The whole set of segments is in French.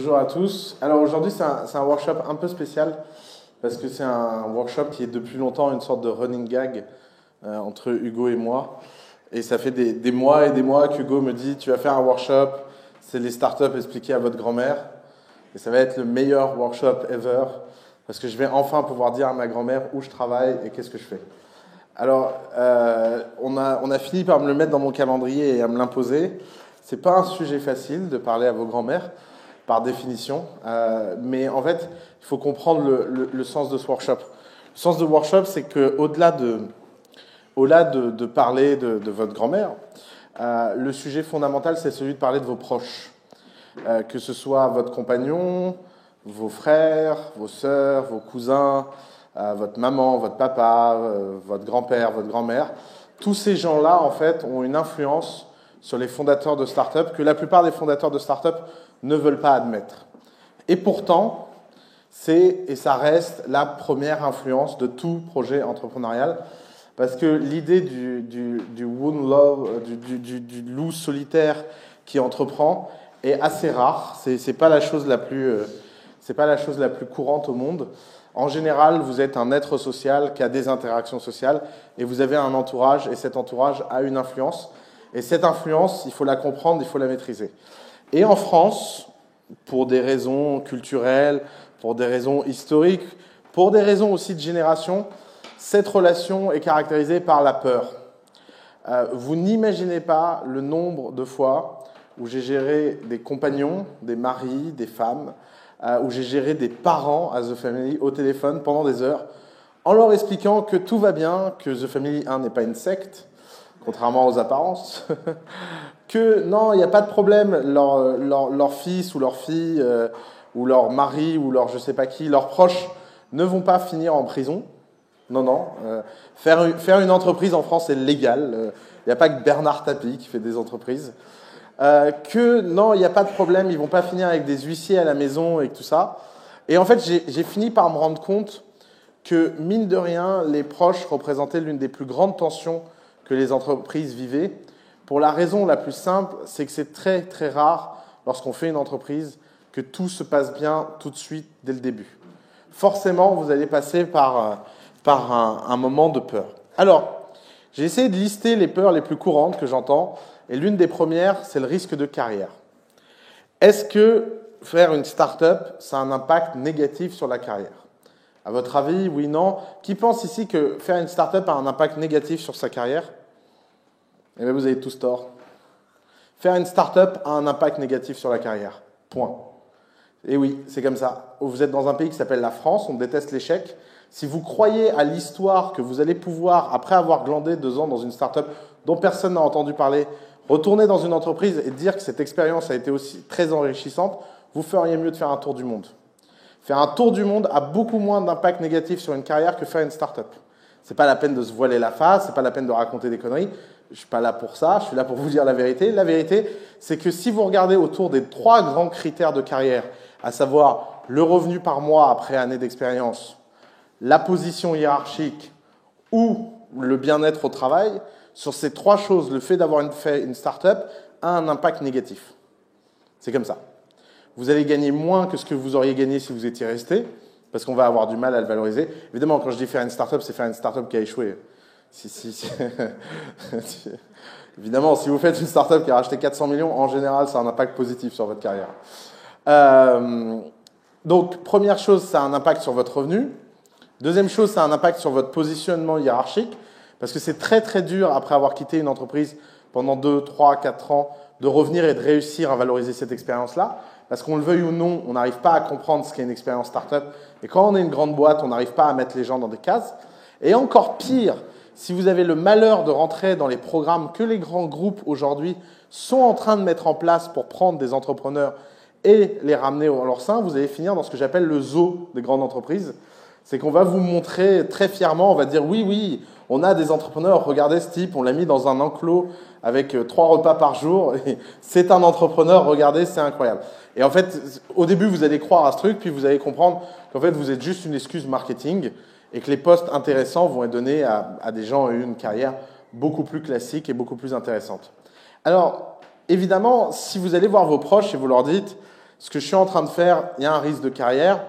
Bonjour à tous. Alors aujourd'hui c'est un workshop un peu spécial parce que c'est un workshop qui est depuis longtemps une sorte de running gag entre Hugo et moi. Et ça fait des mois et des mois qu'Hugo me dit tu vas faire un workshop, c'est les startups expliquées à votre grand-mère. Et ça va être le meilleur workshop ever parce que je vais enfin pouvoir dire à ma grand-mère où je travaille et qu'est-ce que je fais. Alors on a fini par me le mettre dans mon calendrier et à me l'imposer. C'est pas un sujet facile de parler à vos grand-mères par définition, mais en fait, il faut comprendre le sens de ce workshop. Le sens de workshop, c'est qu'au-delà de parler de votre grand-mère, le sujet fondamental, c'est celui de parler de vos proches. Que ce soit votre compagnon, vos frères, vos sœurs, vos cousins, votre maman, votre papa, votre grand-père, votre grand-mère. Tous ces gens-là, en fait, ont une influence sur les fondateurs de start-up que la plupart des fondateurs de start-up ne veulent pas admettre. Et pourtant, c'est et ça reste la première influence de tout projet entrepreneurial, parce que l'idée du loup solitaire qui entreprend est assez rare. C'est pas la chose la plus courante au monde. En général, vous êtes un être social qui a des interactions sociales et vous avez un entourage, et cet entourage a une influence. Et cette influence, il faut la comprendre, il faut la maîtriser. Et en France, pour des raisons culturelles, pour des raisons historiques, pour des raisons aussi de génération, cette relation est caractérisée par la peur. Vous n'imaginez pas le nombre de fois où j'ai géré des compagnons, des maris, des femmes, où j'ai géré des parents à The Family au téléphone pendant des heures, en leur expliquant que tout va bien, que The Family 1 n'est pas une secte, contrairement aux apparences, que non, il n'y a pas de problème, leur fils ou leur fille, ou leur mari, ou leur je sais pas qui, leurs proches, ne vont pas finir en prison. Non, non. Faire une entreprise en France est légal. Il n'y a pas que Bernard Tapie qui fait des entreprises. Que non, il n'y a pas de problème, ils ne vont pas finir avec des huissiers à la maison et tout ça. Et en fait, j'ai fini par me rendre compte que, mine de rien, les proches représentaient l'une des plus grandes tensions que les entreprises vivaient, pour la raison la plus simple, c'est que c'est très très rare, lorsqu'on fait une entreprise, que tout se passe bien tout de suite, dès le début. Forcément, vous allez passer par un moment de peur. Alors, j'ai essayé de lister les peurs les plus courantes que j'entends, et l'une des premières, c'est le risque de carrière. Est-ce que faire une start-up, ça a un impact négatif sur la carrière ? À votre avis, oui, non ? Qui pense ici que faire une start-up a un impact négatif sur sa carrière ? Eh bien, vous avez tous tort. Faire une start-up a un impact négatif sur la carrière. Point. Et oui, c'est comme ça. Vous êtes dans un pays qui s'appelle la France, on déteste l'échec. Si vous croyez à l'histoire que vous allez pouvoir, après avoir glandé 2 ans dans une start-up dont personne n'a entendu parler, retourner dans une entreprise et dire que cette expérience a été aussi très enrichissante, vous feriez mieux de faire un tour du monde. Faire un tour du monde a beaucoup moins d'impact négatif sur une carrière que faire une start-up. C'est pas la peine de se voiler la face, c'est pas la peine de raconter des conneries. Je suis pas là pour ça, je suis là pour vous dire la vérité. La vérité, c'est que si vous regardez autour des 3 grands critères de carrière, à savoir le revenu par mois après année d'expérience, la position hiérarchique ou le bien-être au travail, sur ces 3 choses, le fait d'avoir fait une start-up a un impact négatif. C'est comme ça. Vous allez gagner moins que ce que vous auriez gagné si vous étiez resté, parce qu'on va avoir du mal à le valoriser. Évidemment, quand je dis faire une start-up, c'est faire une start-up qui a échoué. Évidemment, si vous faites une start-up qui a racheté 400 millions, en général, ça a un impact positif sur votre carrière. Donc, première chose, ça a un impact sur votre revenu. Deuxième chose, ça a un impact sur votre positionnement hiérarchique, parce que c'est très très dur, après avoir quitté une entreprise pendant 2, 3, 4 ans, de revenir et de réussir à valoriser cette expérience-là. Parce qu'on le veuille ou non, on n'arrive pas à comprendre ce qu'est une expérience start-up. Et quand on est une grande boîte, on n'arrive pas à mettre les gens dans des cases. Et encore pire, si vous avez le malheur de rentrer dans les programmes que les grands groupes aujourd'hui sont en train de mettre en place pour prendre des entrepreneurs et les ramener dans leur sein, vous allez finir dans ce que j'appelle le zoo des grandes entreprises. C'est qu'on va vous montrer très fièrement, on va dire oui, oui, on a des entrepreneurs, regardez ce type, on l'a mis dans un enclos avec 3 repas par jour, et c'est un entrepreneur, regardez, c'est incroyable. Et en fait, au début, vous allez croire à ce truc, puis vous allez comprendre qu'en fait, vous êtes juste une excuse marketing, et que les postes intéressants vont être donnés à des gens qui ont eu une carrière beaucoup plus classique et beaucoup plus intéressante. Alors, évidemment, si vous allez voir vos proches et vous leur dites ce que je suis en train de faire, il y a un risque de carrière.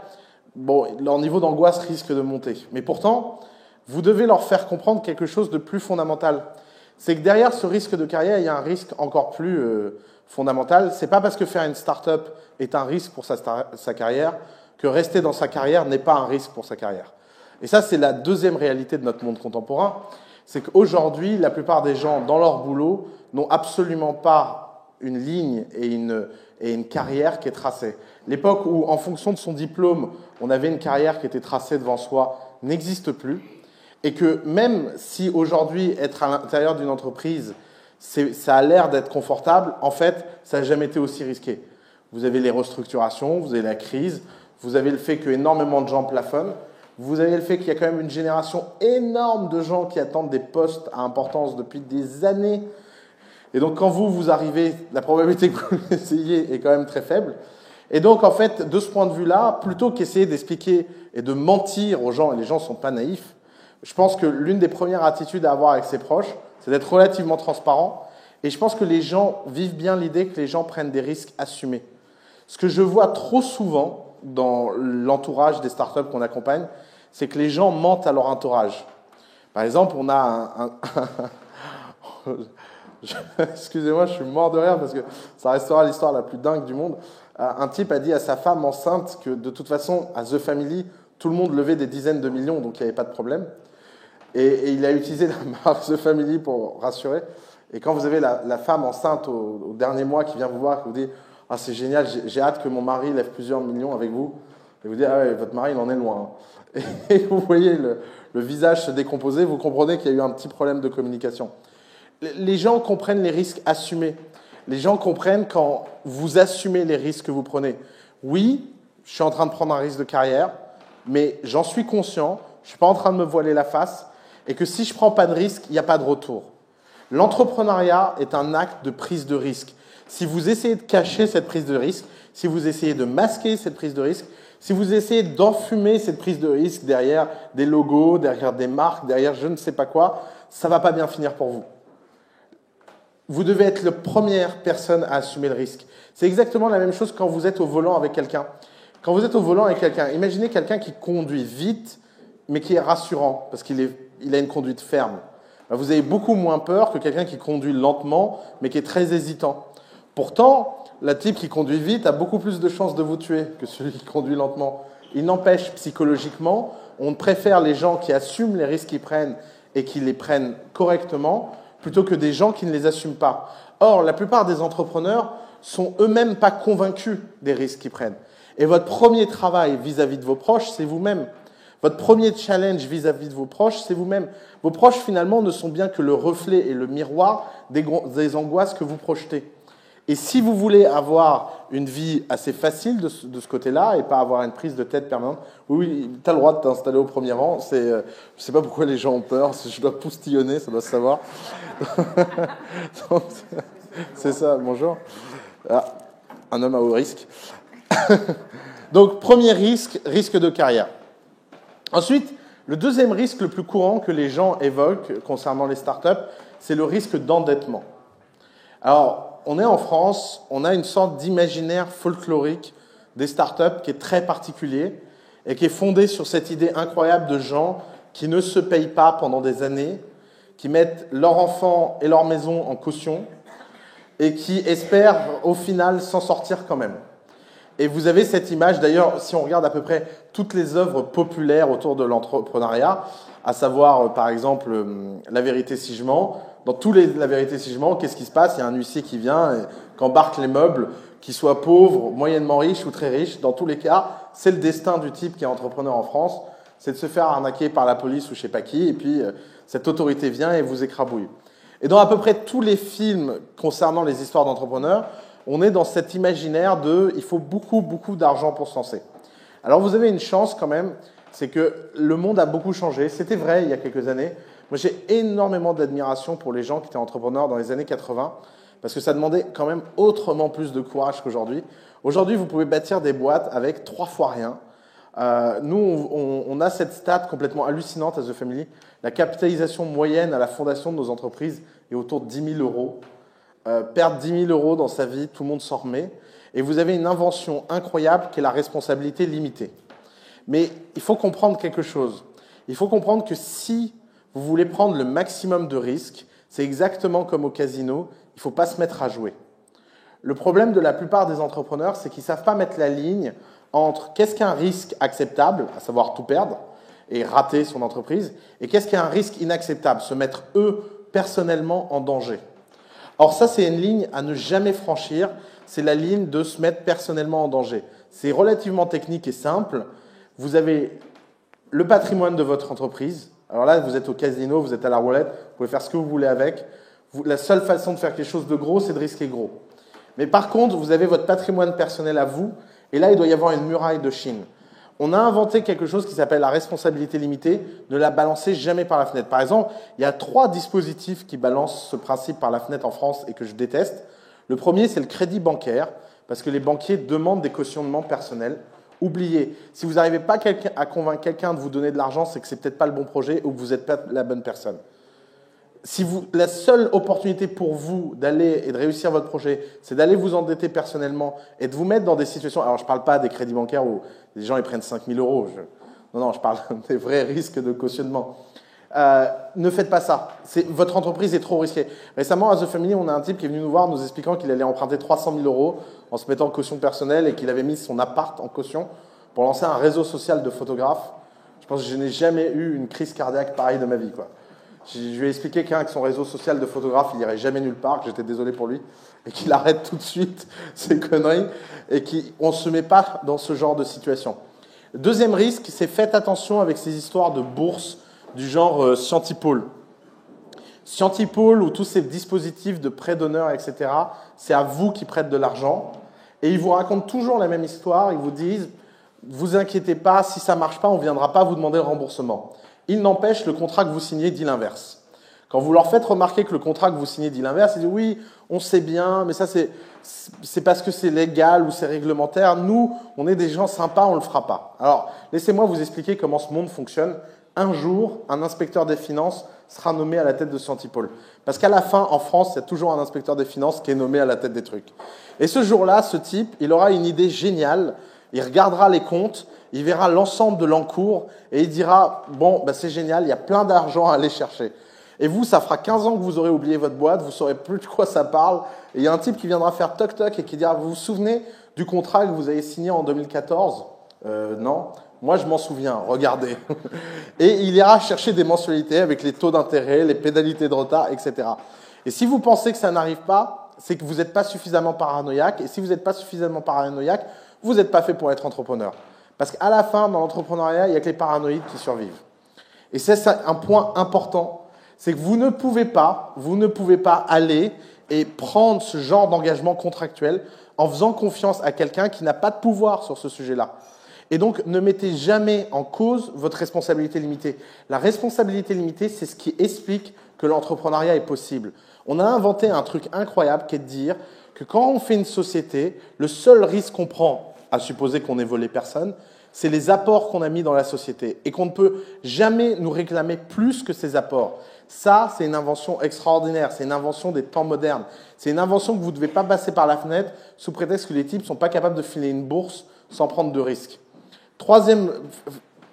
Bon, leur niveau d'angoisse risque de monter. Mais pourtant, vous devez leur faire comprendre quelque chose de plus fondamental. C'est que derrière ce risque de carrière, il y a un risque encore plus fondamental. C'est pas parce que faire une start-up est un risque pour sa carrière que rester dans sa carrière n'est pas un risque pour sa carrière. Et ça, c'est la deuxième réalité de notre monde contemporain. C'est qu'aujourd'hui, la plupart des gens, dans leur boulot, n'ont absolument pas une ligne et une carrière qui est tracée. L'époque où, en fonction de son diplôme, on avait une carrière qui était tracée devant soi n'existe plus. Et que même si aujourd'hui, être à l'intérieur d'une entreprise, ça a l'air d'être confortable, en fait, ça n'a jamais été aussi risqué. Vous avez les restructurations, vous avez la crise, vous avez le fait que énormément de gens plafonnent, vous avez le fait qu'il y a quand même une génération énorme de gens qui attendent des postes à importance depuis des années. Et donc, quand vous arrivez, la probabilité que vous l'essayez est quand même très faible. Et donc, en fait, de ce point de vue-là, plutôt qu'essayer d'expliquer et de mentir aux gens, et les gens ne sont pas naïfs, je pense que l'une des premières attitudes à avoir avec ses proches, c'est d'être relativement transparent. Et je pense que les gens vivent bien l'idée que les gens prennent des risques assumés. Ce que je vois trop souvent dans l'entourage des startups qu'on accompagne, c'est que les gens mentent à leur entourage. Par exemple, on a excusez-moi, je suis mort de rire parce que ça restera l'histoire la plus dingue du monde. Un type a dit à sa femme enceinte que de toute façon, à The Family, tout le monde levait des dizaines de millions, donc il n'y avait pas de problème. Et il a utilisé la marque The Family pour rassurer. Et quand vous avez la femme enceinte au dernier mois qui vient vous voir, qui vous dit « Ah, c'est génial, j'ai hâte que mon mari lève plusieurs millions avec vous », et vous dites « Ah ouais, votre mari, il en est loin. » Et vous voyez le visage se décomposer, vous comprenez qu'il y a eu un petit problème de communication. Les gens comprennent les risques assumés. Les gens comprennent quand vous assumez les risques que vous prenez. Oui, je suis en train de prendre un risque de carrière, mais j'en suis conscient, je ne suis pas en train de me voiler la face, et que si je ne prends pas de risque, il n'y a pas de retour. L'entrepreneuriat est un acte de prise de risque. Si vous essayez de cacher cette prise de risque, si vous essayez de masquer cette prise de risque, si vous essayez d'enfumer cette prise de risque derrière des logos, derrière des marques, derrière je ne sais pas quoi, ça ne va pas bien finir pour vous. Vous devez être la première personne à assumer le risque. C'est exactement la même chose quand vous êtes au volant avec quelqu'un. Quand vous êtes au volant avec quelqu'un, imaginez quelqu'un qui conduit vite, mais qui est rassurant, parce qu'il a une conduite ferme. Vous avez beaucoup moins peur que quelqu'un qui conduit lentement, mais qui est très hésitant. Pourtant, le type qui conduit vite a beaucoup plus de chances de vous tuer que celui qui conduit lentement. Il n'empêche, psychologiquement, on préfère les gens qui assument les risques qu'ils prennent et qui les prennent correctement, plutôt que des gens qui ne les assument pas. Or, la plupart des entrepreneurs sont eux-mêmes pas convaincus des risques qu'ils prennent. Et votre premier travail vis-à-vis de vos proches, c'est vous-même. Votre premier challenge vis-à-vis de vos proches, c'est vous-même. Vos proches, finalement, ne sont bien que le reflet et le miroir des angoisses que vous projetez. Et si vous voulez avoir une vie assez facile de ce côté-là et pas avoir une prise de tête permanente, oui, tu as le droit de t'installer au premier rang. Je ne sais pas pourquoi les gens ont peur. Je dois poustillonner, ça doit se savoir. C'est ça, bonjour. Ah, un homme à haut risque. Donc, premier risque, risque de carrière. Ensuite, le deuxième risque le plus courant que les gens évoquent concernant les startups, c'est le risque d'endettement. Alors, on est en France, on a une sorte d'imaginaire folklorique des startups qui est très particulier et qui est fondé sur cette idée incroyable de gens qui ne se payent pas pendant des années, qui mettent leurs enfants et leur maison en caution et qui espèrent au final s'en sortir quand même. Et vous avez cette image, d'ailleurs, si on regarde à peu près toutes les œuvres populaires autour de l'entrepreneuriat, à savoir, par exemple, La vérité si je mens. Dans tous les La vérité si je mens, qu'est-ce qui se passe? Il y a un huissier qui vient et qu'embarque les meubles, qu'il soit pauvre, moyennement riche ou très riche. Dans tous les cas, c'est le destin du type qui est entrepreneur en France, c'est de se faire arnaquer par la police ou je sais pas qui, et puis cette autorité vient et vous écrabouille. Et dans à peu près tous les films concernant les histoires d'entrepreneurs, on est dans cet imaginaire de « il faut beaucoup, beaucoup d'argent pour se lancer ». Alors vous avez une chance quand même, c'est que le monde a beaucoup changé. C'était vrai il y a quelques années. Moi, j'ai énormément d'admiration pour les gens qui étaient entrepreneurs dans les années 80, parce que ça demandait quand même autrement plus de courage qu'aujourd'hui. Aujourd'hui, vous pouvez bâtir des boîtes avec 3 fois rien. Nous, on a cette stat complètement hallucinante à The Family. La capitalisation moyenne à la fondation de nos entreprises est autour de 10 000 euros. Perdre 10 000 euros dans sa vie, tout le monde s'en remet. Et vous avez une invention incroyable qui est la responsabilité limitée. Mais il faut comprendre quelque chose. Il faut comprendre que si vous voulez prendre le maximum de risques, c'est exactement comme au casino, il ne faut pas se mettre à jouer. Le problème de la plupart des entrepreneurs, c'est qu'ils ne savent pas mettre la ligne entre qu'est-ce qu'un risque acceptable, à savoir tout perdre et rater son entreprise, et qu'est-ce qu'un risque inacceptable, se mettre eux personnellement en danger. Or ça, c'est une ligne à ne jamais franchir, c'est la ligne de se mettre personnellement en danger. C'est relativement technique et simple. Vous avez le patrimoine de votre entreprise. Alors là, vous êtes au casino, vous êtes à la roulette, vous pouvez faire ce que vous voulez avec. La seule façon de faire quelque chose de gros, c'est de risquer gros. Mais par contre, vous avez votre patrimoine personnel à vous, et là, il doit y avoir une muraille de Chine. On a inventé quelque chose qui s'appelle la responsabilité limitée. Ne la balancez jamais par la fenêtre. Par exemple, il y a 3 dispositifs qui balancent ce principe par la fenêtre en France et que je déteste. Le premier, c'est le crédit bancaire, parce que les banquiers demandent des cautionnements personnels. Oubliez, si vous n'arrivez pas à convaincre quelqu'un de vous donner de l'argent, c'est que ce n'est peut-être pas le bon projet ou que vous n'êtes pas la bonne personne. La seule opportunité pour vous d'aller et de réussir votre projet, c'est d'aller vous endetter personnellement et de vous mettre dans des situations... Alors, je ne parle pas des crédits bancaires où les gens ils prennent 5 000 euros. Non, je parle des vrais risques de cautionnement. Ne faites pas ça. Votre entreprise est trop risquée. Récemment, à The Family, on a un type qui est venu nous voir nous expliquant qu'il allait emprunter 300 000 euros en se mettant en caution personnelle et qu'il avait mis son appart en caution pour lancer un réseau social de photographes. Je pense que je n'ai jamais eu une crise cardiaque pareille de ma vie, quoi. Je lui ai expliqué qu'avec son réseau social de photographe, il n'irait jamais nulle part, que j'étais désolé pour lui, et qu'il arrête tout de suite ces conneries, et qu'on ne se met pas dans ce genre de situation. Deuxième risque, c'est faites attention avec ces histoires de bourse du genre Scientipol. Scientipol ou tous ces dispositifs de prêt d'honneur, etc., c'est à vous qui prêtent de l'argent, et ils vous racontent toujours la même histoire, ils vous disent « vous inquiétez pas, si ça ne marche pas, on ne viendra pas vous demander le remboursement ». Il n'empêche, le contrat que vous signez dit l'inverse. Quand vous leur faites remarquer que le contrat que vous signez dit l'inverse, ils disent oui, on sait bien, mais ça c'est parce que c'est légal ou c'est réglementaire. Nous, on est des gens sympas, on ne le fera pas. Alors, laissez-moi vous expliquer comment ce monde fonctionne. Un jour, un inspecteur des finances sera nommé à la tête de Scientipol. Parce qu'à la fin, en France, il y a toujours un inspecteur des finances qui est nommé à la tête des trucs. Et ce jour-là, ce type, il aura une idée géniale. Il regardera les comptes, il verra l'ensemble de l'encours et il dira « Bon, c'est génial, il y a plein d'argent à aller chercher. » Et vous, ça fera 15 ans que vous aurez oublié votre boîte, vous ne saurez plus de quoi ça parle. Et il y a un type qui viendra faire toc-toc et qui dira « Vous vous souvenez du contrat que vous avez signé en 2014 ?»« Non. Moi, je m'en souviens. Regardez. » Et il ira chercher des mensualités avec les taux d'intérêt, les pénalités de retard, etc. Et si vous pensez que ça n'arrive pas, c'est que vous n'êtes pas suffisamment paranoïaque. Et si vous n'êtes pas suffisamment paranoïaque, vous n'êtes pas fait pour être entrepreneur. Parce qu'à la fin, dans l'entrepreneuriat, il n'y a que les paranoïdes qui survivent. Et c'est un point important, c'est que vous ne pouvez pas aller et prendre ce genre d'engagement contractuel en faisant confiance à quelqu'un qui n'a pas de pouvoir sur ce sujet-là. Et donc, ne mettez jamais en cause votre responsabilité limitée. La responsabilité limitée, c'est ce qui explique que l'entrepreneuriat est possible. On a inventé un truc incroyable qui est de dire que quand on fait une société, le seul risque qu'on prend, à supposer qu'on ait volé personne, c'est les apports qu'on a mis dans la société et qu'on ne peut jamais nous réclamer plus que ces apports. Ça, c'est une invention extraordinaire, c'est une invention des temps modernes. C'est une invention que vous ne devez pas passer par la fenêtre sous prétexte que les types ne sont pas capables de filer une bourse sans prendre de risques. Troisième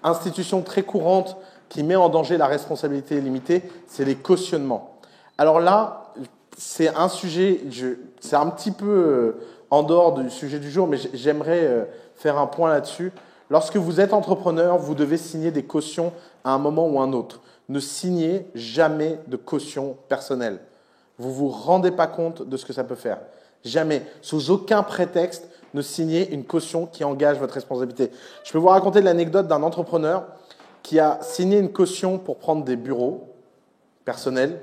institution très courante qui met en danger la responsabilité limitée, c'est les cautionnements. Alors là, c'est un sujet, c'est un petit peu en dehors du sujet du jour, mais j'aimerais faire un point là-dessus. Lorsque vous êtes entrepreneur, vous devez signer des cautions à un moment ou un autre. Ne signez jamais de caution personnelle. Vous ne vous rendez pas compte de ce que ça peut faire. Jamais, sous aucun prétexte, ne signez une caution qui engage votre responsabilité. Je peux vous raconter l'anecdote d'un entrepreneur qui a signé une caution pour prendre des bureaux personnels,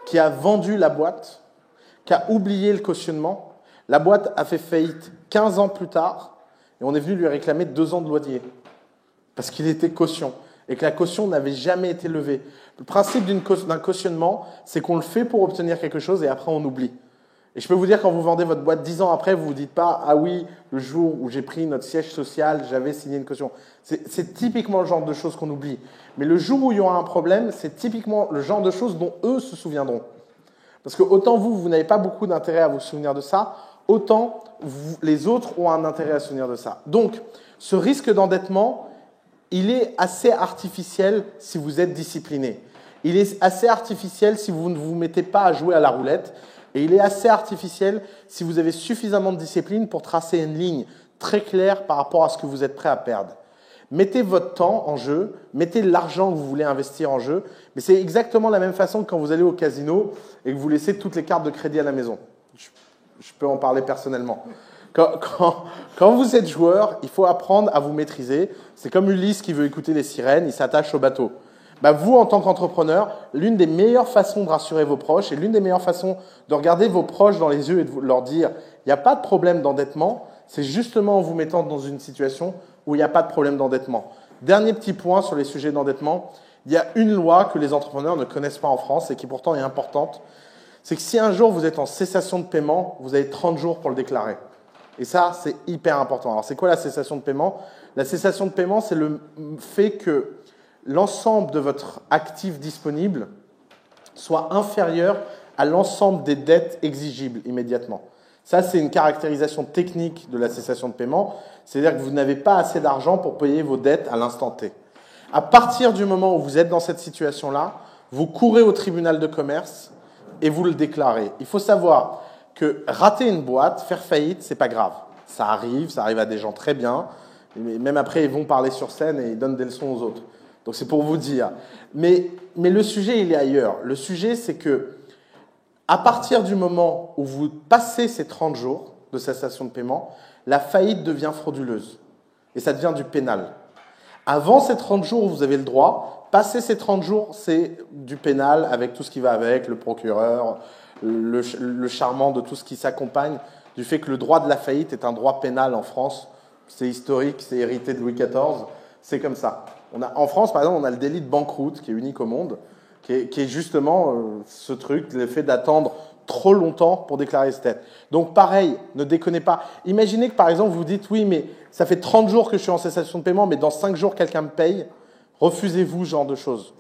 qui a vendu la boîte, qui a oublié le cautionnement. La boîte a fait faillite 15 ans plus tard et on est venu lui réclamer 2 ans de loyer parce qu'il était caution et que la caution n'avait jamais été levée. Le principe d'un cautionnement, c'est qu'on le fait pour obtenir quelque chose et après on oublie. Et je peux vous dire, quand vous vendez votre boîte 10 ans après, vous ne vous dites pas « Ah oui, le jour où j'ai pris notre siège social, j'avais signé une caution ». C'est typiquement le genre de choses qu'on oublie. Mais le jour où il y aura un problème, c'est typiquement le genre de choses dont eux se souviendront. Parce que autant vous n'avez pas beaucoup d'intérêt à vous souvenir de ça, autant les autres ont un intérêt à se souvenir de ça. Donc, ce risque d'endettement, il est assez artificiel si vous êtes discipliné. Il est assez artificiel si vous ne vous mettez pas à jouer à la roulette. Et il est assez artificiel si vous avez suffisamment de discipline pour tracer une ligne très claire par rapport à ce que vous êtes prêt à perdre. Mettez votre temps en jeu, mettez l'argent que vous voulez investir en jeu, mais c'est exactement la même façon que quand vous allez au casino et que vous laissez toutes les cartes de crédit à la maison. Je peux en parler personnellement. Quand vous êtes joueur, il faut apprendre à vous maîtriser. C'est comme Ulysse qui veut écouter les sirènes, il s'attache au bateau. Bah vous, en tant qu'entrepreneur, l'une des meilleures façons de rassurer vos proches et l'une des meilleures façons de regarder vos proches dans les yeux et de leur dire « il n'y a pas de problème d'endettement », c'est justement en vous mettant dans une situation où il n'y a pas de problème d'endettement. Dernier petit point sur les sujets d'endettement, il y a une loi que les entrepreneurs ne connaissent pas en France et qui pourtant est importante, c'est que si un jour vous êtes en cessation de paiement, vous avez 30 jours pour le déclarer. Et ça, c'est hyper important. Alors, c'est quoi la cessation de paiement? La cessation de paiement, c'est le fait que l'ensemble de votre actif disponible soit inférieur à l'ensemble des dettes exigibles immédiatement. Ça, c'est une caractérisation technique de la cessation de paiement. C'est-à-dire que vous n'avez pas assez d'argent pour payer vos dettes à l'instant T. À partir du moment où vous êtes dans cette situation-là, vous courez au tribunal de commerce et vous le déclarez. Il faut savoir que rater une boîte, faire faillite, c'est pas grave. Ça arrive à des gens très bien. Même après, ils vont parler sur scène et ils donnent des leçons aux autres. Donc c'est pour vous dire. Mais le sujet, il est ailleurs. Le sujet, c'est que à partir du moment où vous passez ces 30 jours de cessation de paiement, la faillite devient frauduleuse. Et ça devient du pénal. Avant ces 30 jours, vous avez le droit. Passer ces 30 jours, c'est du pénal avec tout ce qui va avec, le procureur, le charmant de tout ce qui s'accompagne du fait que le droit de la faillite est un droit pénal en France. C'est historique, c'est hérité de Louis XIV. C'est comme ça. En France, par exemple, on a le délit de banqueroute qui est unique au monde, qui est justement ce truc, le fait d'attendre trop longtemps pour déclarer ses dettes. Donc pareil, ne déconnez pas. Imaginez que par exemple vous dites oui, mais ça fait 30 jours que je suis en cessation de paiement, mais dans 5 jours quelqu'un me paye. Refusez-vous ce genre de choses.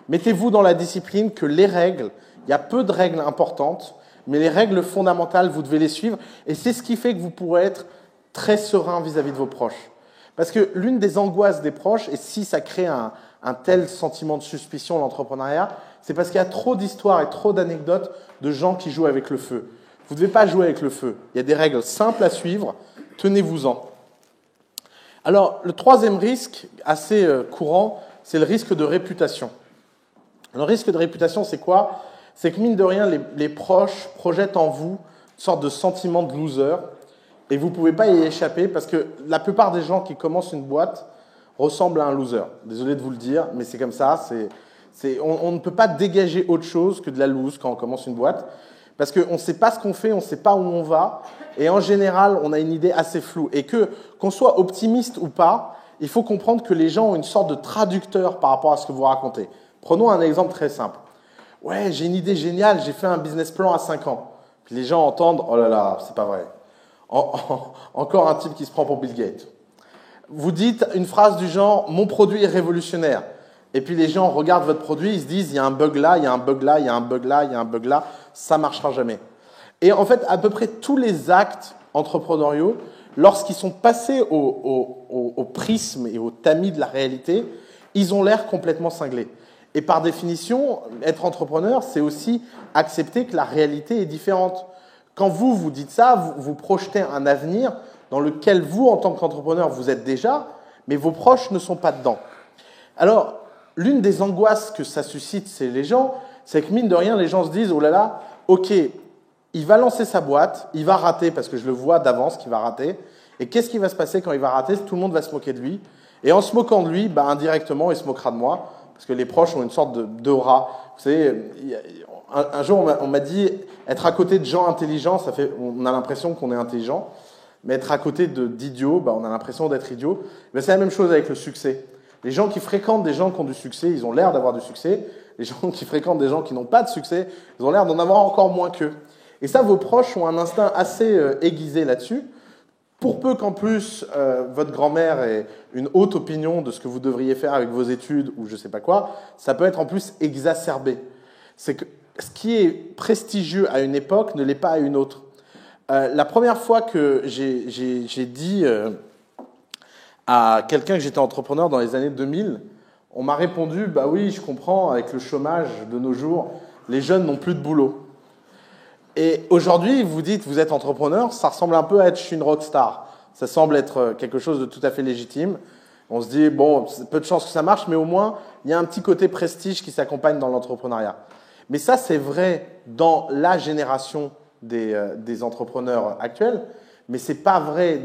Mettez-vous dans la discipline que les règles, il y a peu de règles importantes, mais les règles fondamentales, vous devez les suivre. Et c'est ce qui fait que vous pourrez être très serein vis-à-vis de vos proches. Parce que l'une des angoisses des proches, et si ça crée un tel sentiment de suspicion, l'entrepreneuriat, c'est parce qu'il y a trop d'histoires et trop d'anecdotes de gens qui jouent avec le feu. Vous ne devez pas jouer avec le feu. Il y a des règles simples à suivre. Tenez-vous-en. Alors, le troisième risque, assez courant, c'est le risque de réputation. Le risque de réputation, c'est quoi? C'est que, mine de rien, les proches projettent en vous une sorte de sentiment de loser. Et vous ne pouvez pas y échapper parce que la plupart des gens qui commencent une boîte ressemblent à un loser. Désolé de vous le dire, mais c'est comme ça. On ne peut pas dégager autre chose que de la loose quand on commence une boîte parce qu'on ne sait pas ce qu'on fait, on ne sait pas où on va. Et en général, on a une idée assez floue. Et qu'on soit optimiste ou pas, il faut comprendre que les gens ont une sorte de traducteur par rapport à ce que vous racontez. Prenons un exemple très simple. Ouais, j'ai une idée géniale, j'ai fait un business plan à 5 ans. Puis les gens entendent « Oh là là, c'est pas vrai ». Encore un type qui se prend pour Bill Gates. Vous dites une phrase du genre « Mon produit est révolutionnaire ». Et puis les gens regardent votre produit, ils se disent « Il y a un bug là, il y a un bug là, il y a un bug là, il y a un bug là, ça ne marchera jamais ». Et en fait, à peu près tous les actes entrepreneuriaux, lorsqu'ils sont passés au prisme et au tamis de la réalité, ils ont l'air complètement cinglés. Et par définition, être entrepreneur, c'est aussi accepter que la réalité est différente. Quand vous dites ça, vous projetez un avenir dans lequel vous, en tant qu'entrepreneur, vous êtes déjà, mais vos proches ne sont pas dedans. Alors, l'une des angoisses que ça suscite chez les gens, c'est que mine de rien, les gens se disent « Oh là là, ok, il va lancer sa boîte, il va rater parce que je le vois d'avance qu'il va rater. Et qu'est-ce qui va se passer quand il va rater? Tout le monde va se moquer de lui. Et en se moquant de lui, indirectement, il se moquera de moi parce que les proches ont une sorte d'aura. Vous savez, un jour, on m'a dit être à côté de gens intelligents, on a l'impression qu'on est intelligent, mais être à côté d'idiots, on a l'impression d'être idiot. C'est la même chose avec le succès. Les gens qui fréquentent des gens qui ont du succès, ils ont l'air d'avoir du succès. Les gens qui fréquentent des gens qui n'ont pas de succès, ils ont l'air d'en avoir encore moins qu'eux. Et ça, vos proches ont un instinct assez aiguisé là-dessus. Pour peu qu'en plus, votre grand-mère ait une haute opinion de ce que vous devriez faire avec vos études ou je ne sais pas quoi, ça peut être en plus exacerbé. C'est que ce qui est prestigieux à une époque ne l'est pas à une autre. La première fois que j'ai dit à quelqu'un que j'étais entrepreneur dans les années 2000, on m'a répondu, bah oui, je comprends, avec le chômage de nos jours, les jeunes n'ont plus de boulot. Et aujourd'hui, vous dites, vous êtes entrepreneur, ça ressemble un peu à être je suis une rockstar. Ça semble être quelque chose de tout à fait légitime. On se dit, bon, peu de chances que ça marche, mais au moins, il y a un petit côté prestige qui s'accompagne dans l'entrepreneuriat. Mais ça, c'est vrai dans la génération des entrepreneurs actuels, mais c'est pas vrai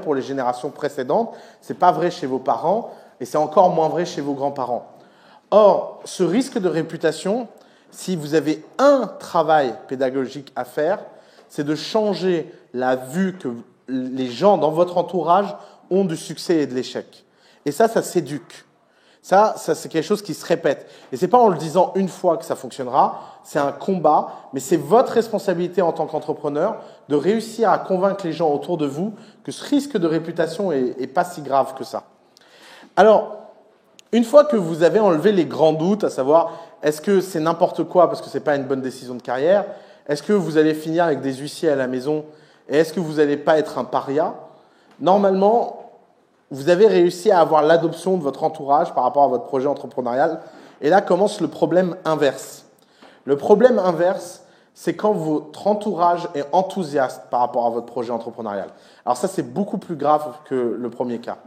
pour les générations précédentes, c'est pas vrai chez vos parents, et c'est encore moins vrai chez vos grands-parents. Or, ce risque de réputation, si vous avez un travail pédagogique à faire, c'est de changer la vue que les gens dans votre entourage ont du succès et de l'échec. Et ça s'éduque. Ça c'est quelque chose qui se répète. Et c'est pas en le disant une fois que ça fonctionnera, c'est un combat, mais c'est votre responsabilité en tant qu'entrepreneur de réussir à convaincre les gens autour de vous que ce risque de réputation est pas si grave que ça. Alors, une fois que vous avez enlevé les grands doutes, à savoir est-ce que c'est n'importe quoi parce que c'est pas une bonne décision de carrière, est-ce que vous allez finir avec des huissiers à la maison et est-ce que vous n'allez pas être un paria, normalement, vous avez réussi à avoir l'adoption de votre entourage par rapport à votre projet entrepreneurial. Et là commence le problème inverse. Le problème inverse, c'est quand votre entourage est enthousiaste par rapport à votre projet entrepreneurial. Alors ça, c'est beaucoup plus grave que le premier cas.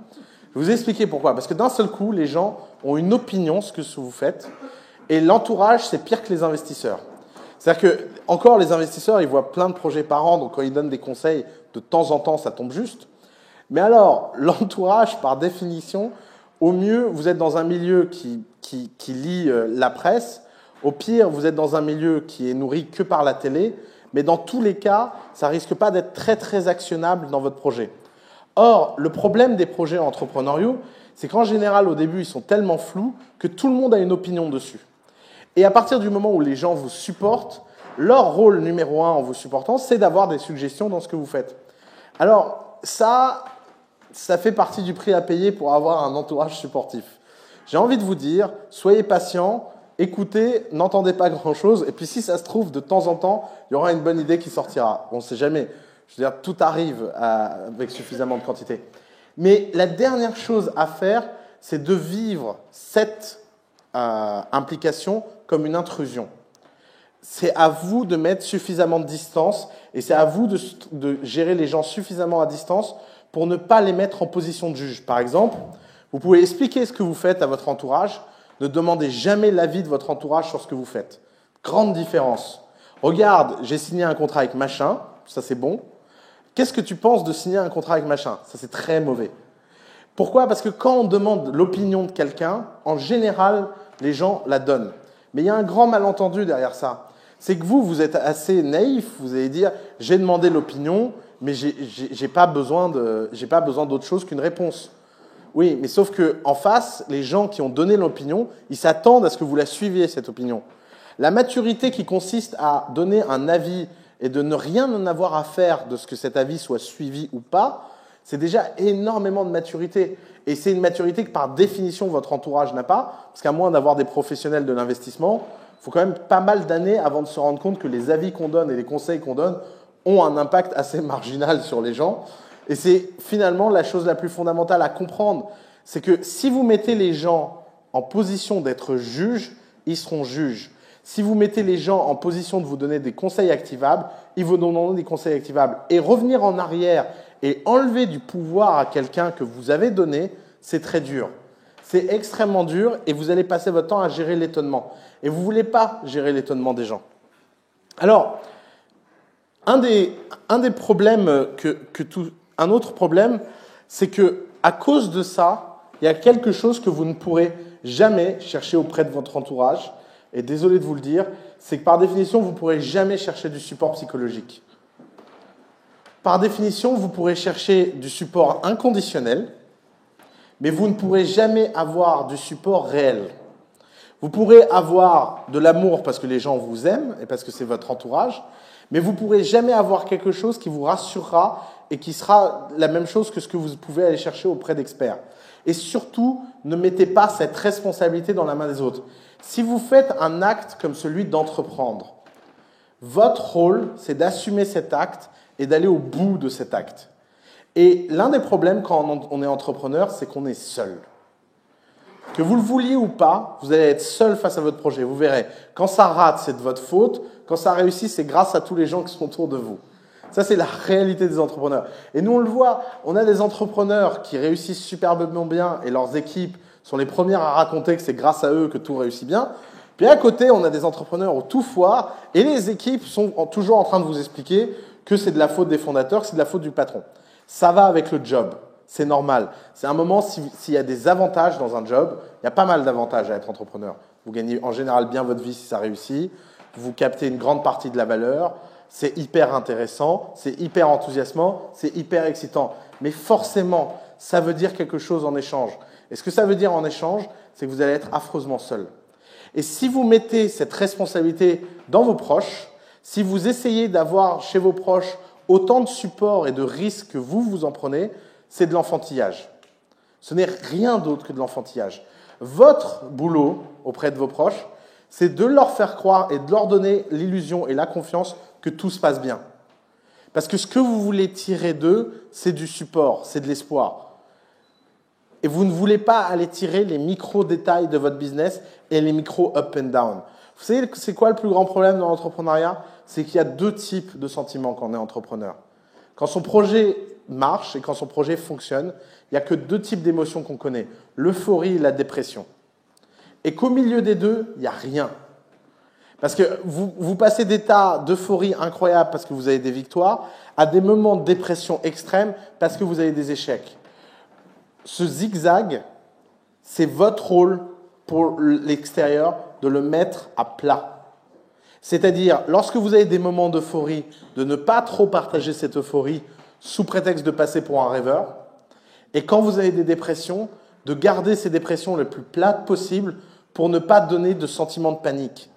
Je vais vous expliquer pourquoi. Parce que d'un seul coup, les gens ont une opinion sur ce que vous faites. Et l'entourage, c'est pire que les investisseurs. C'est-à-dire que, encore, les investisseurs, ils voient plein de projets par an. Donc quand ils donnent des conseils, de temps en temps, ça tombe juste. Mais alors, l'entourage, par définition, au mieux, vous êtes dans un milieu qui lit la presse. Au pire, vous êtes dans un milieu qui est nourri que par la télé. Mais dans tous les cas, ça risque pas d'être très, très actionnable dans votre projet. Or, le problème des projets entrepreneuriaux, c'est qu'en général, au début, ils sont tellement flous que tout le monde a une opinion dessus. Et à partir du moment où les gens vous supportent, leur rôle numéro 1 en vous supportant, c'est d'avoir des suggestions dans ce que vous faites. Alors, ça fait partie du prix à payer pour avoir un entourage supportif. J'ai envie de vous dire, soyez patient, écoutez, n'entendez pas grand-chose, et puis si ça se trouve, de temps en temps, il y aura une bonne idée qui sortira. On ne sait jamais. Je veux dire, tout arrive avec suffisamment de quantité. Mais la dernière chose à faire, c'est de vivre cette implication comme une intrusion. C'est à vous de mettre suffisamment de distance, et c'est à vous de gérer les gens suffisamment à distance pour ne pas les mettre en position de juge. Par exemple, vous pouvez expliquer ce que vous faites à votre entourage, ne demandez jamais l'avis de votre entourage sur ce que vous faites. Grande différence. Regarde, j'ai signé un contrat avec machin, ça c'est bon. Qu'est-ce que tu penses de signer un contrat avec machin? Ça c'est très mauvais. Pourquoi? Parce que quand on demande l'opinion de quelqu'un, en général, les gens la donnent. Mais il y a un grand malentendu derrière ça. C'est que vous êtes assez naïf, vous allez dire, j'ai demandé l'opinion, mais j'ai pas besoin d'autre chose qu'une réponse. Oui, mais sauf qu'en face, les gens qui ont donné l'opinion, ils s'attendent à ce que vous la suiviez, cette opinion. La maturité qui consiste à donner un avis et de ne rien en avoir à faire de ce que cet avis soit suivi ou pas, c'est déjà énormément de maturité. Et c'est une maturité que par définition votre entourage n'a pas, parce qu'à moins d'avoir des professionnels de l'investissement, il faut quand même pas mal d'années avant de se rendre compte que les avis qu'on donne et les conseils qu'on donne ont un impact assez marginal sur les gens. Et c'est finalement la chose la plus fondamentale à comprendre, c'est que si vous mettez les gens en position d'être juges, ils seront juges. Si vous mettez les gens en position de vous donner des conseils activables, ils vous donneront des conseils activables. Et revenir en arrière et enlever du pouvoir à quelqu'un que vous avez donné, c'est très dur. C'est extrêmement dur et vous allez passer votre temps à gérer l'étonnement. Et vous ne voulez pas gérer l'étonnement des gens. Alors, un des problèmes un autre problème, c'est que à cause de ça, il y a quelque chose que vous ne pourrez jamais chercher auprès de votre entourage. Et désolé de vous le dire, c'est que par définition, vous ne pourrez jamais chercher du support psychologique. Par définition, vous pourrez chercher du support inconditionnel, mais vous ne pourrez jamais avoir du support réel. Vous pourrez avoir de l'amour parce que les gens vous aiment et parce que c'est votre entourage, mais vous ne pourrez jamais avoir quelque chose qui vous rassurera et qui sera la même chose que ce que vous pouvez aller chercher auprès d'experts. Et surtout, ne mettez pas cette responsabilité dans la main des autres. Si vous faites un acte comme celui d'entreprendre, Votre rôle, c'est d'assumer cet acte et d'aller au bout de cet acte. Et l'un des problèmes quand on est entrepreneur, c'est qu'on est seul. Que vous le vouliez ou pas, vous allez être seul face à votre projet. Vous verrez, quand ça rate, c'est de votre faute. Quand ça réussit, c'est grâce à tous les gens qui sont autour de vous. Ça, c'est la réalité des entrepreneurs. Et nous, on le voit, on a des entrepreneurs qui réussissent superbement bien et leurs équipes sont les premières à raconter que c'est grâce à eux que tout réussit bien. Puis à côté, on a des entrepreneurs où tout foire et les équipes sont toujours en train de vous expliquer que c'est de la faute des fondateurs, que c'est de la faute du patron. Ça va avec le job. C'est normal. C'est un moment, s'il y a des avantages dans un job, il y a pas mal d'avantages à être entrepreneur. Vous gagnez en général bien votre vie si ça réussit. Vous captez une grande partie de la valeur. C'est hyper intéressant, c'est hyper enthousiasmant, c'est hyper excitant. Mais forcément, ça veut dire quelque chose en échange. Et ce que ça veut dire en échange, c'est que vous allez être affreusement seul. Et si vous mettez cette responsabilité dans vos proches, si vous essayez d'avoir chez vos proches autant de support et de risques que vous en prenez, c'est de l'enfantillage. Ce n'est rien d'autre que de l'enfantillage. Votre boulot auprès de vos proches, c'est de leur faire croire et de leur donner l'illusion et la confiance que tout se passe bien. Parce que ce que vous voulez tirer d'eux, c'est du support, c'est de l'espoir. Et vous ne voulez pas aller tirer les micro-détails de votre business et les micro-up and down. Vous savez, c'est quoi le plus grand problème dans l'entrepreneuriat? C'est qu'il y a deux types de sentiments quand on est entrepreneur. Quand son projet marche et quand son projet fonctionne, il n'y a que deux types d'émotions qu'on connaît, l'euphorie et la dépression. Et qu'au milieu des deux, il n'y a rien. Parce que vous passez d'états d'euphorie incroyable parce que vous avez des victoires à des moments de dépression extrême parce que vous avez des échecs. Ce zigzag, c'est votre rôle pour l'extérieur de le mettre à plat. C'est-à-dire, lorsque vous avez des moments d'euphorie, de ne pas trop partager cette euphorie sous prétexte de passer pour un rêveur. Et quand vous avez des dépressions, de garder ces dépressions les plus plates possibles pour ne pas donner de sentiment de panique.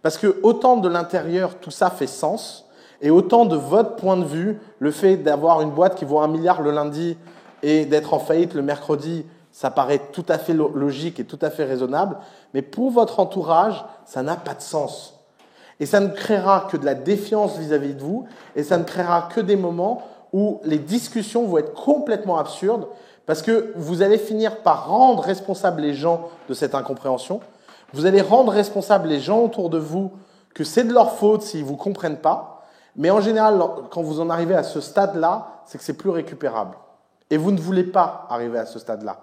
Parce que autant de l'intérieur, tout ça fait sens, et autant de votre point de vue, le fait d'avoir une boîte qui vaut 1 milliard le lundi et d'être en faillite le mercredi, ça paraît tout à fait logique et tout à fait raisonnable, mais pour votre entourage, ça n'a pas de sens. Et ça ne créera que de la défiance vis-à-vis de vous, et ça ne créera que des moments où les discussions vont être complètement absurdes, parce que vous allez finir par rendre responsables les gens de cette incompréhension. Vous allez rendre responsables les gens autour de vous que c'est de leur faute s'ils ne vous comprennent pas. Mais en général, quand vous en arrivez à ce stade-là, c'est que c'est plus récupérable. Et vous ne voulez pas arriver à ce stade-là.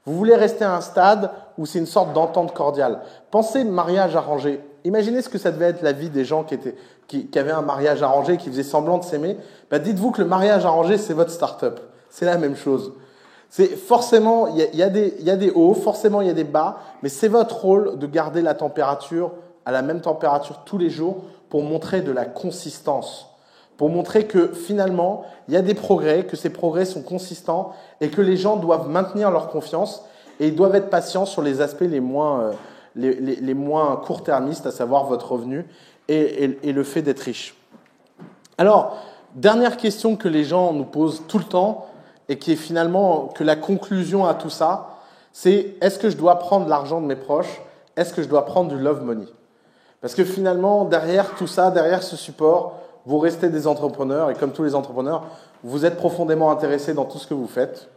Vous voulez rester à un stade où c'est une sorte d'entente cordiale. Pensez mariage arrangé. Imaginez ce que ça devait être la vie des gens qui avaient un mariage arrangé, qui faisaient semblant de s'aimer. Ben, dites-vous que le mariage arrangé, c'est votre start-up. C'est la même chose. C'est forcément, il y a des hauts, forcément il y a des bas, mais c'est votre rôle de garder la température à la même température tous les jours pour montrer de la consistance, pour montrer que finalement il y a des progrès, que ces progrès sont consistants et que les gens doivent maintenir leur confiance et ils doivent être patients sur les aspects les moins court-termistes, à savoir votre revenu et le fait d'être riche. Alors, dernière question que les gens nous posent tout le temps, et qui est finalement que la conclusion à tout ça, c'est est-ce que je dois prendre l'argent de mes proches? Est-ce que je dois prendre du love money? Parce que finalement, derrière tout ça, derrière ce support, vous restez des entrepreneurs, et comme tous les entrepreneurs, vous êtes profondément intéressés dans tout ce que vous faites.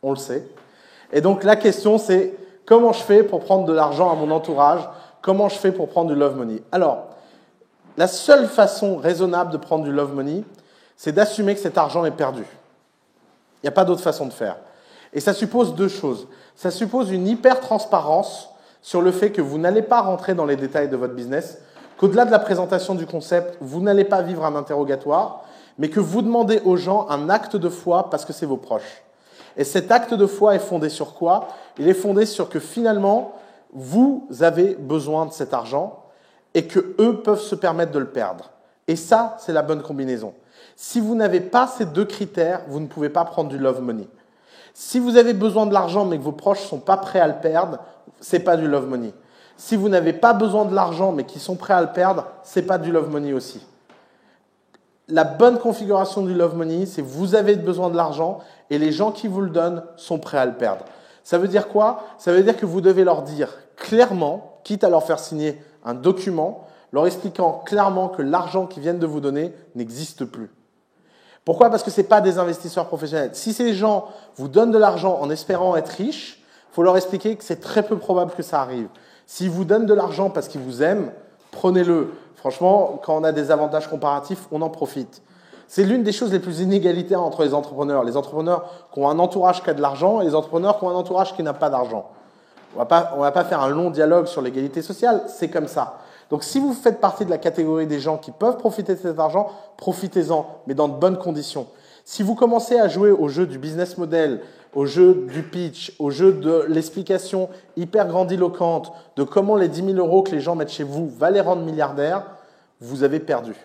On le sait. Et donc la question, c'est comment je fais pour prendre de l'argent à mon entourage? Comment je fais pour prendre du love money? Alors, la seule façon raisonnable de prendre du love money, c'est d'assumer que cet argent est perdu. Il n'y a pas d'autre façon de faire. Et ça suppose deux choses. Ça suppose une hyper-transparence sur le fait que vous n'allez pas rentrer dans les détails de votre business, qu'au-delà de la présentation du concept, vous n'allez pas vivre un interrogatoire, mais que vous demandez aux gens un acte de foi parce que c'est vos proches. Et cet acte de foi est fondé sur quoi? Il est fondé sur que finalement, vous avez besoin de cet argent et que eux peuvent se permettre de le perdre. Et ça, c'est la bonne combinaison. Si vous n'avez pas ces deux critères, vous ne pouvez pas prendre du love money. Si vous avez besoin de l'argent mais que vos proches ne sont pas prêts à le perdre, ce n'est pas du love money. Si vous n'avez pas besoin de l'argent mais qu'ils sont prêts à le perdre, ce n'est pas du love money aussi. La bonne configuration du love money, c'est que vous avez besoin de l'argent et les gens qui vous le donnent sont prêts à le perdre. Ça veut dire quoi? Ça veut dire que vous devez leur dire clairement, quitte à leur faire signer un document, leur expliquant clairement que l'argent qu'ils viennent de vous donner n'existe plus. Pourquoi? Parce que ce n'est pas des investisseurs professionnels. Si ces gens vous donnent de l'argent en espérant être riches, il faut leur expliquer que c'est très peu probable que ça arrive. S'ils vous donnent de l'argent parce qu'ils vous aiment, prenez-le. Franchement, quand on a des avantages comparatifs, on en profite. C'est l'une des choses les plus inégalitaires entre les entrepreneurs. Les entrepreneurs qui ont un entourage qui a de l'argent et les entrepreneurs qui ont un entourage qui n'a pas d'argent. On va pas faire un long dialogue sur l'égalité sociale, c'est comme ça. Donc si vous faites partie de la catégorie des gens qui peuvent profiter de cet argent, profitez-en, mais dans de bonnes conditions. Si vous commencez à jouer au jeu du business model, au jeu du pitch, au jeu de l'explication hyper grandiloquente de comment les 10 000 euros que les gens mettent chez vous va les rendre milliardaires, vous avez perdu.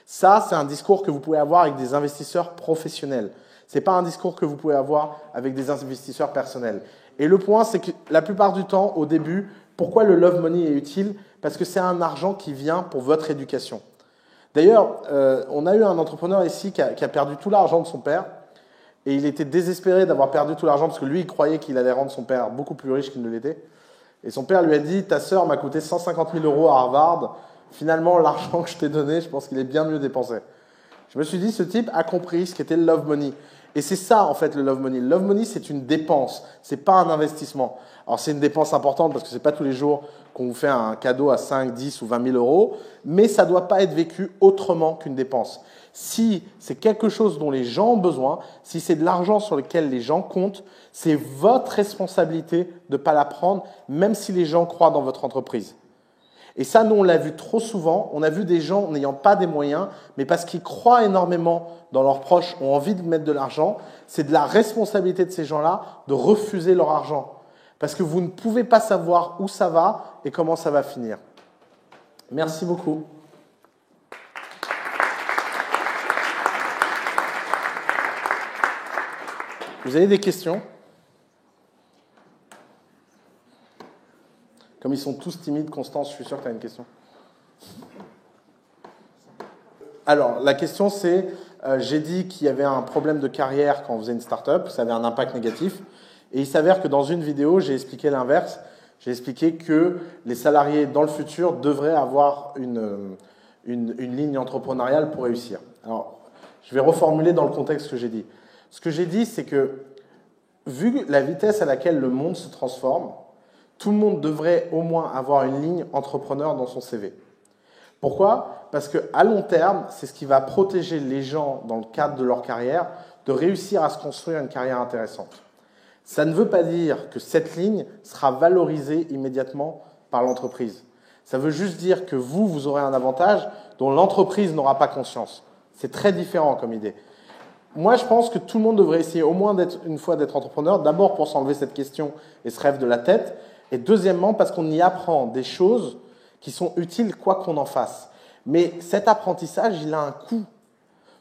Ça, c'est un discours que vous pouvez avoir avec des investisseurs professionnels. Ce n'est pas un discours que vous pouvez avoir avec des investisseurs personnels. Et le point, c'est que la plupart du temps, au début, pourquoi le love money est utile? Parce que c'est un argent qui vient pour votre éducation. D'ailleurs, on a eu un entrepreneur ici qui a perdu tout l'argent de son père. Et il était désespéré d'avoir perdu tout l'argent parce que lui, il croyait qu'il allait rendre son père beaucoup plus riche qu'il ne l'était. Et son père lui a dit, ta sœur m'a coûté 150 000 euros à Harvard. Finalement, l'argent que je t'ai donné, je pense qu'il est bien mieux dépensé. Je me suis dit, ce type a compris ce qu'était le love money. Et c'est ça, en fait, le love money. Le love money, c'est une dépense. Ce n'est pas un investissement. Alors, c'est une dépense importante parce que ce n'est pas tous les jours qu'on vous fait un cadeau à 5, 10 ou 20 000 euros. Mais ça ne doit pas être vécu autrement qu'une dépense. Si c'est quelque chose dont les gens ont besoin, si c'est de l'argent sur lequel les gens comptent, c'est votre responsabilité de ne pas la prendre, même si les gens croient dans votre entreprise. Et ça, nous, on l'a vu trop souvent. On a vu des gens n'ayant pas des moyens, mais parce qu'ils croient énormément dans leurs proches, ont envie de mettre de l'argent. C'est de la responsabilité de ces gens-là de refuser leur argent. Parce que vous ne pouvez pas savoir où ça va et comment ça va finir. Merci beaucoup. Vous avez des questions? Comme ils sont tous timides, Constance, je suis sûr que tu as une question. Alors, la question c'est, j'ai dit qu'il y avait un problème de carrière quand on faisait une start-up, ça avait un impact négatif. Et il s'avère que dans une vidéo, j'ai expliqué l'inverse. J'ai expliqué que les salariés dans le futur devraient avoir une ligne entrepreneuriale pour réussir. Alors, je vais reformuler dans le contexte que j'ai dit. Ce que j'ai dit, c'est que, vu la vitesse à laquelle le monde se transforme, tout le monde devrait au moins avoir une ligne entrepreneur dans son CV. Pourquoi? Parce qu'à long terme, c'est ce qui va protéger les gens dans le cadre de leur carrière de réussir à se construire une carrière intéressante. Ça ne veut pas dire que cette ligne sera valorisée immédiatement par l'entreprise. Ça veut juste dire que vous aurez un avantage dont l'entreprise n'aura pas conscience. C'est très différent comme idée. Moi, je pense que tout le monde devrait essayer au moins une fois d'être entrepreneur, d'abord pour s'enlever cette question et ce rêve de la tête, et deuxièmement parce qu'on y apprend des choses qui sont utiles quoi qu'on en fasse. Mais cet apprentissage, il a un coût.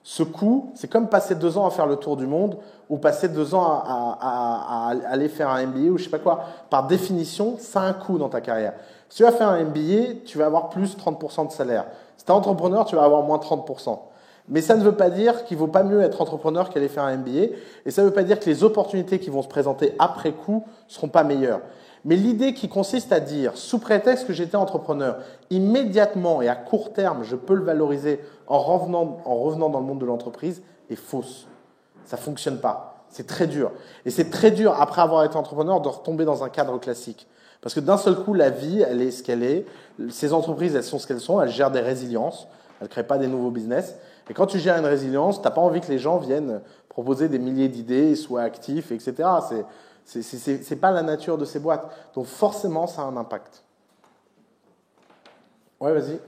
Ce coût, c'est comme passer 2 ans à faire le tour du monde ou passer 2 ans à aller faire un MBA ou je sais pas quoi. Par définition, ça a un coût dans ta carrière. Si tu vas faire un MBA, tu vas avoir plus 30% de salaire. Si tu es entrepreneur, tu vas avoir moins 30%. Mais ça ne veut pas dire qu'il ne vaut pas mieux être entrepreneur qu'aller faire un MBA. Et ça ne veut pas dire que les opportunités qui vont se présenter après coup ne seront pas meilleures. Mais l'idée qui consiste à dire, sous prétexte que j'étais entrepreneur, immédiatement et à court terme, je peux le valoriser en revenant dans le monde de l'entreprise, est fausse. Ça ne fonctionne pas. C'est très dur. Et c'est très dur, après avoir été entrepreneur, de retomber dans un cadre classique. Parce que d'un seul coup, la vie, elle est ce qu'elle est. Ces entreprises, elles sont ce qu'elles sont. Elles gèrent des résiliences. Elles ne créent pas des nouveaux business. Et quand tu gères une résilience, tu n'as pas envie que les gens viennent proposer des milliers d'idées, soient actifs, etc. C'est pas la nature de ces boîtes. Donc forcément, ça a un impact. Ouais, vas-y.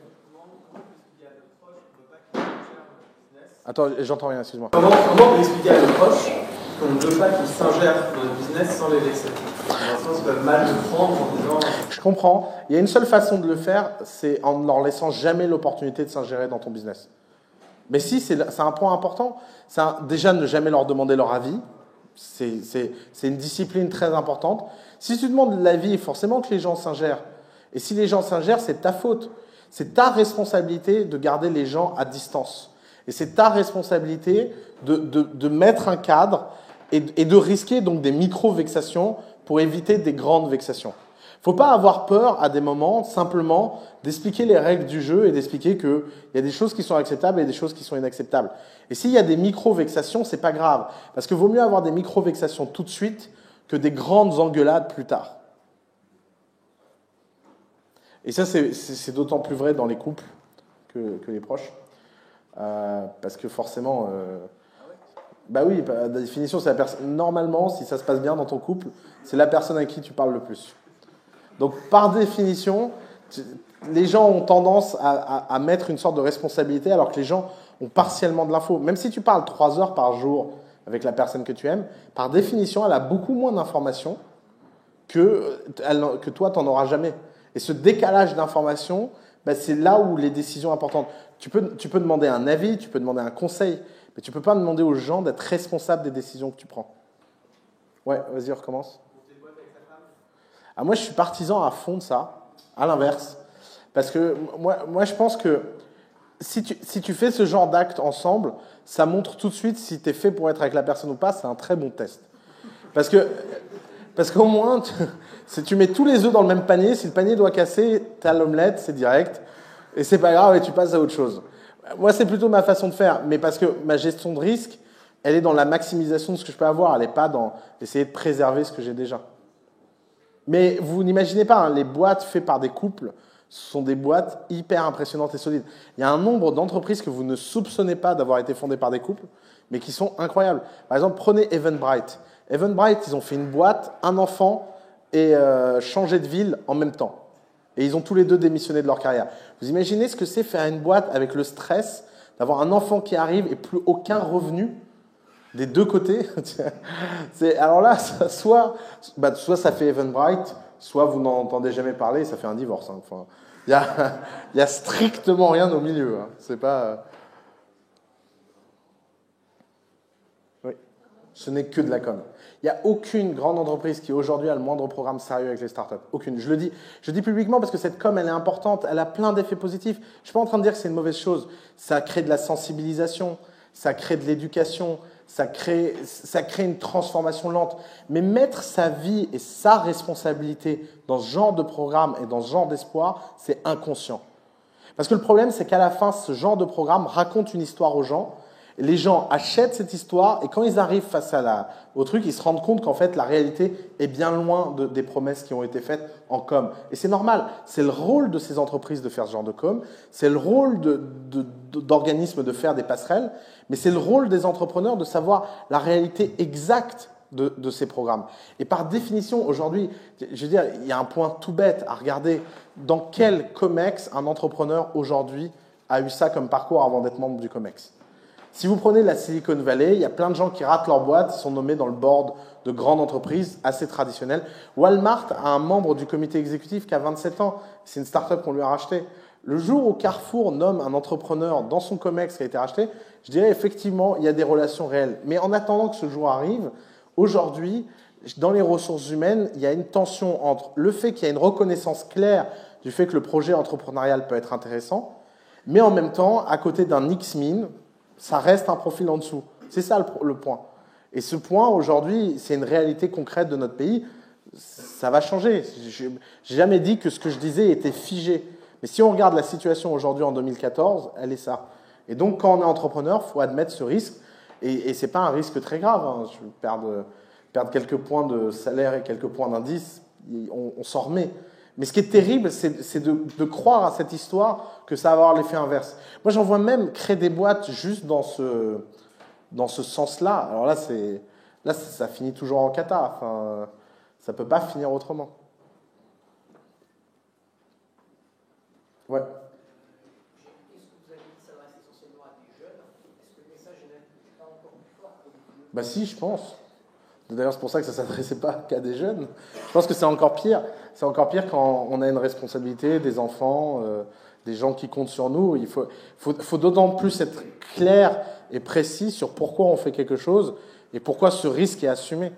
Attends, j'entends rien, excuse-moi. Comment on peut expliquer à nos proches qu'on ne veut pas qu'ils s'ingèrent dans le business sans les laisser? Dans le sens qu'ils peuvent mal le prendre en disant... Je comprends. Il y a une seule façon de le faire, c'est en ne leur laissant jamais l'opportunité de s'ingérer dans ton business. Mais si, c'est un point important. Déjà, ne jamais leur demander leur avis. C'est une discipline très importante. Si tu demandes l'avis, forcément que les gens s'ingèrent. Et si les gens s'ingèrent, c'est ta faute. C'est ta responsabilité de garder les gens à distance. Et c'est ta responsabilité de mettre un cadre et de risquer donc des micro-vexations pour éviter des grandes vexations. Faut pas avoir peur à des moments simplement d'expliquer les règles du jeu et d'expliquer qu'il y a des choses qui sont acceptables et des choses qui sont inacceptables. Et s'il y a des micro-vexations, c'est pas grave. Parce que vaut mieux avoir des micro-vexations tout de suite que des grandes engueulades plus tard. Et ça, c'est d'autant plus vrai dans les couples que les proches. Parce que forcément... bah oui, par définition, c'est la personne. Normalement, si ça se passe bien dans ton couple, c'est la personne avec qui tu parles le plus. Donc, par définition, les gens ont tendance à mettre une sorte de responsabilité alors que les gens ont partiellement de l'info. Même si tu parles 3 heures par jour avec la personne que tu aimes, par définition, elle a beaucoup moins d'informations que toi, tu n'en auras jamais. Et ce décalage d'informations, bah, c'est là où les décisions importantes. Tu peux demander un avis, tu peux demander un conseil, mais tu ne peux pas demander aux gens d'être responsables des décisions que tu prends. Ouais, vas-y, recommence. Ah, moi, je suis partisan à fond de ça, à l'inverse. Parce que moi, je pense que si tu fais ce genre d'acte ensemble, ça montre tout de suite si tu es fait pour être avec la personne ou pas. C'est un très bon test. Parce qu'au moins, si tu mets tous les œufs dans le même panier, si le panier doit casser, tu as l'omelette, c'est direct. Et c'est pas grave, et tu passes à autre chose. Moi, c'est plutôt ma façon de faire. Mais parce que ma gestion de risque, elle est dans la maximisation de ce que je peux avoir. Elle n'est pas dans essayer de préserver ce que j'ai déjà. Mais vous n'imaginez pas, hein, les boîtes faites par des couples sont des boîtes hyper impressionnantes et solides. Il y a un nombre d'entreprises que vous ne soupçonnez pas d'avoir été fondées par des couples, mais qui sont incroyables. Par exemple, prenez Eventbrite. Eventbrite, ils ont fait une boîte, un enfant et changé de ville en même temps. Et ils ont tous les deux démissionné de leur carrière. Vous imaginez ce que c'est faire une boîte avec le stress d'avoir un enfant qui arrive et plus aucun revenu des deux côtés. Alors là, soit ça fait Eventbrite, soit vous n'en entendez jamais parler et ça fait un divorce. Hein. Enfin, il y a strictement rien au milieu. Hein. C'est pas... Oui. Ce n'est que de la com. Il n'y a aucune grande entreprise qui aujourd'hui a le moindre programme sérieux avec les startups. Aucune. Je dis publiquement parce que cette com, elle est importante, elle a plein d'effets positifs. Je ne suis pas en train de dire que c'est une mauvaise chose. Ça crée de la sensibilisation, ça crée de l'éducation, ça crée une transformation lente. Mais mettre sa vie et sa responsabilité dans ce genre de programme et dans ce genre d'espoir, c'est inconscient. Parce que le problème, c'est qu'à la fin, ce genre de programme raconte une histoire aux gens. Les gens achètent cette histoire et quand ils arrivent face au truc, ils se rendent compte qu'en fait, la réalité est bien loin des promesses qui ont été faites en com. Et c'est normal. C'est le rôle de ces entreprises de faire ce genre de com. C'est le rôle d'organismes de faire des passerelles. Mais c'est le rôle des entrepreneurs de savoir la réalité exacte de ces programmes. Et par définition, aujourd'hui, je veux dire, il y a un point tout bête à regarder. Dans quel COMEX un entrepreneur aujourd'hui a eu ça comme parcours avant d'être membre du COMEX ? Si vous prenez la Silicon Valley, il y a plein de gens qui ratent leur boîte, sont nommés dans le board de grandes entreprises assez traditionnelles. Walmart a un membre du comité exécutif qui a 27 ans. C'est une start-up qu'on lui a rachetée. Le jour où Carrefour nomme un entrepreneur dans son COMEX qui a été racheté, je dirais effectivement, il y a des relations réelles. Mais en attendant que ce jour arrive, aujourd'hui, dans les ressources humaines, il y a une tension entre le fait qu'il y a une reconnaissance claire du fait que le projet entrepreneurial peut être intéressant, mais en même temps, à côté d'un X-Min, ça reste un profil en dessous. C'est ça le point. Et ce point, aujourd'hui, c'est une réalité concrète de notre pays. Ça va changer. Je n'ai jamais dit que ce que je disais était figé. Mais si on regarde la situation aujourd'hui en 2014, elle est ça. Et donc, quand on est entrepreneur, il faut admettre ce risque. Et ce n'est pas un risque très grave. Hein. Je perdre quelques points de salaire et quelques points d'indice, on s'en remet. Mais ce qui est terrible, c'est de croire à cette histoire que ça va avoir l'effet inverse. Moi, j'en vois même créer des boîtes juste dans ce sens-là. Alors là, ça finit toujours en cata. Enfin, ça ne peut pas finir autrement. Ouais. Est-ce que vous avez dit que ça s'adresse essentiellement à des jeunes? Est-ce que le message n'est pas encore plus fort pour les vieux? Bah si, je pense. D'ailleurs, c'est pour ça que ça ne s'adressait pas qu'à des jeunes. Je pense que c'est encore pire. C'est encore pire quand on a une responsabilité, des enfants, des gens qui comptent sur nous. Il faut d'autant plus être clair et précis sur pourquoi on fait quelque chose et pourquoi ce risque est assumé.